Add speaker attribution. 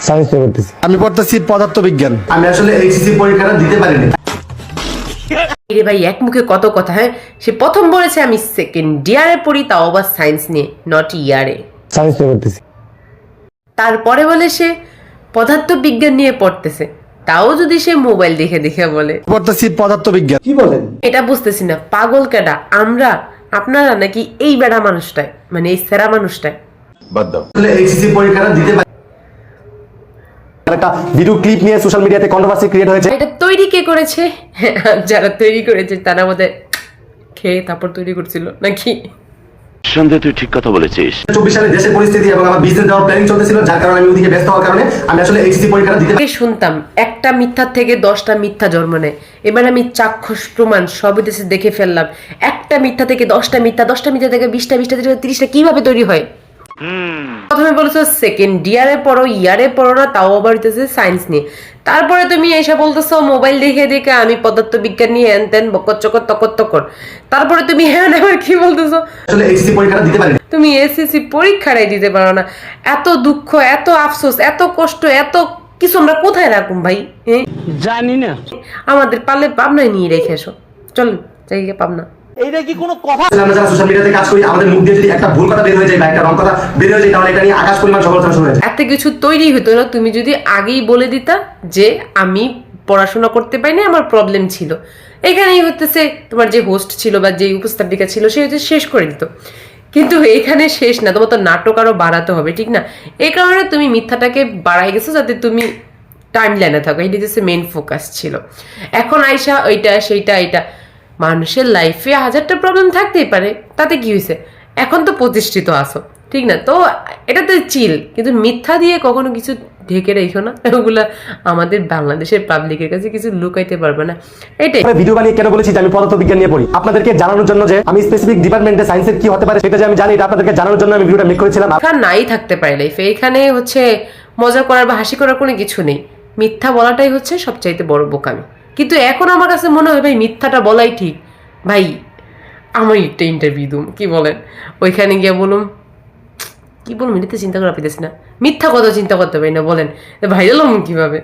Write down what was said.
Speaker 1: Science নিয়ে পড়তেছি।
Speaker 2: আমি পড়তেছি পদার্থবিজ্ঞান। আমি আসলে এইচএসসি পরীক্ষাটা দিতে পারিনি।
Speaker 3: রে ভাই এক মুখে কত কথা। হ্যাঁ, সে প্রথম বলেছে আমি সেকেন্ড ইয়ারে পড়ি, তাও আবার সায়েন্স নিয়ে, নট ইয়ারে।
Speaker 1: সায়েন্স নিয়ে পড়তেছি।
Speaker 3: তারপরে বলে সে পদার্থ বিজ্ঞান নিয়ে পড়তেছে, তাও যদি সে মোবাইল দেখে দেখে বলে।
Speaker 2: পড়তেছি পদার্থবিজ্ঞান।
Speaker 1: কি বলেন?
Speaker 3: এটা বুঝতেছি না, পাগল কেডা, আমরা, আপনারা, নাকি এই বেড়া মানুষটাই, মানে এই সেরা মানুষটাই?
Speaker 4: বাদ দাও।
Speaker 2: আসলে এইচএসসি পরীক্ষাটা দিতে পারি।
Speaker 1: একটা ভিডিও ক্লিপ নিয়ে সোশ্যাল মিডিয়াতে কন্ট্রোভার্সি ক্রিয়েট হয়েছে।
Speaker 3: এটা তৈরি কে করেছে? যারা তৈরি করেছে তারা বোধহয় খেয়ে তারপর তৈরি করছিল নাকি?
Speaker 5: সন্দেহ, তুই ঠিক কথা বলেছিস।
Speaker 2: 24 সালে দেশের পরিস্থিতি এবং আমার বিজনেস দেওয়ার প্ল্যানিং চলতেছিল, যার কারণে আমি ওদিকে ব্যস্ত হওয়ার কারণে আমি আসলে এইচএসসি পরীক্ষাটা দিতে
Speaker 3: আগে শুনতাম একটা মিথ্যার থেকে 10টা মিথ্যা জন্ম নেয়। এবার আমি চাক্ষুষ প্রমাণ সব দেশে দেখে ফেললাম, একটা মিথ্যা থেকে 10টা মিথ্যা, 10টা মিথ্যা থেকে 20টা, 20টা থেকে 30টা কিভাবে তৈরি হয়। প্রথমে বলেছো সেকেন্ড ইয়ারে পড়ো, ইয়ারে পড়ো না, তাও আবার হইতেছে সায়েন্স নিয়ে। তারপরে তুমি এসে বলতেছো মোবাইল দেখে দেখে আমি পদার্থ বিজ্ঞান নিয়ে হ্যান ত্যান বকর চকর তকর তকর। তারপরে তুমি হ্যাঁ আবার কি বলতেছো,
Speaker 2: আসলে এইচএসসি পরীক্ষাটা দিতে পারিনি।
Speaker 3: তুমি এসএসসি পরীক্ষাটাই দিতে পারো না। এত দুঃখ, এত আফসোস, এত কষ্ট, এত কিছু আমরা কোথায় রাখুম ভাই?
Speaker 6: জানি না।
Speaker 3: আমাদের পারলে পাবনায় নিয়ে রেখে এসো, চলুন জায়গা পাবনা।
Speaker 6: এইটা কি কোনো কথা?
Speaker 2: আমরা যারা সোশ্যাল মিডিয়াতে কাজ করি, আমাদের মুখ দিয়ে যদি একটা ভুল কথা বের হয়ে যায় বা একটা রং কথা বের হয়ে যায়, তাহলে এটা নিয়ে আকাশ পরিমাণ সমালোচনা শুরু হয়ে যায়।
Speaker 3: এত কিছু তৈরি হতো না তুমি যদি আগেই বলে দিতা যে আমি পড়াশোনা করতে পারিনি, আমার প্রবলেম ছিল। এখানেই হতেছে তোমার যে হোস্ট ছিল বা যে উপস্থাপিকা ছিল সে হচ্ছে শেষ করে দিত, কিন্তু এখানে শেষ না, তোমার তো নাটক আরো বাড়াতে হবে, ঠিক না? এই কারণে তুমি মিথ্যাটাকে বাড়াই গেছো যাতে তুমি টাইম লাইনে থাকো, এটি হচ্ছে মেন ফোকাস ছিল। এখন আইসা ওইটা সেইটা এটা, মানুষের লাইফে হাজারটা প্রবলেম থাকতেই পারে, তাতে কি হয়েছে? এখন তো প্রতিষ্ঠিত আসো, ঠিক না? তো এটা তো চিল, কিন্তু মিথ্যা দিয়ে কখনো কিছু ঢেকে রেখো না, ওগুলা আমাদের বাংলাদেশের পাবলিকের কাছে কিছু লুকাইতে পারবে না। এটাই
Speaker 1: ভিডিও বানিয়ে কেন বলেছি যে আমি পদার্থবিজ্ঞান নিয়ে পড়ি? আপনাদেরকে জানানোর জন্য যে আমি স্পেসিফিক ডিপার্টমেন্টে সায়েন্সের কি হতে পারে সেটা যে আমি জানি, এটা আপনাদেরকে জানানোর জন্য আমি ভিডিওটা মেক করেছিলাম।
Speaker 3: এখানে নাই থাকতে পারে লাইফে, এখানে হচ্ছে মজা করার বা হাসি করার কোনো কিছু নেই। মিথ্যা বলাটাই হচ্ছে সবচাইতে বড় বোকামি। কিন্তু এখন আমার কাছে মনে হয় ভাই মিথ্যাটা বলাই ঠিক। ভাই আমি একটা ইন্টারভিউ দুম, কি বলেন, ওইখানে গিয়ে বলুম কি বলুন, এটা চিন্তা করা পেতেছি না, মিথ্যা কথা চিন্তা করতে পারি না, বলেন ভাইরাল হম কিভাবে?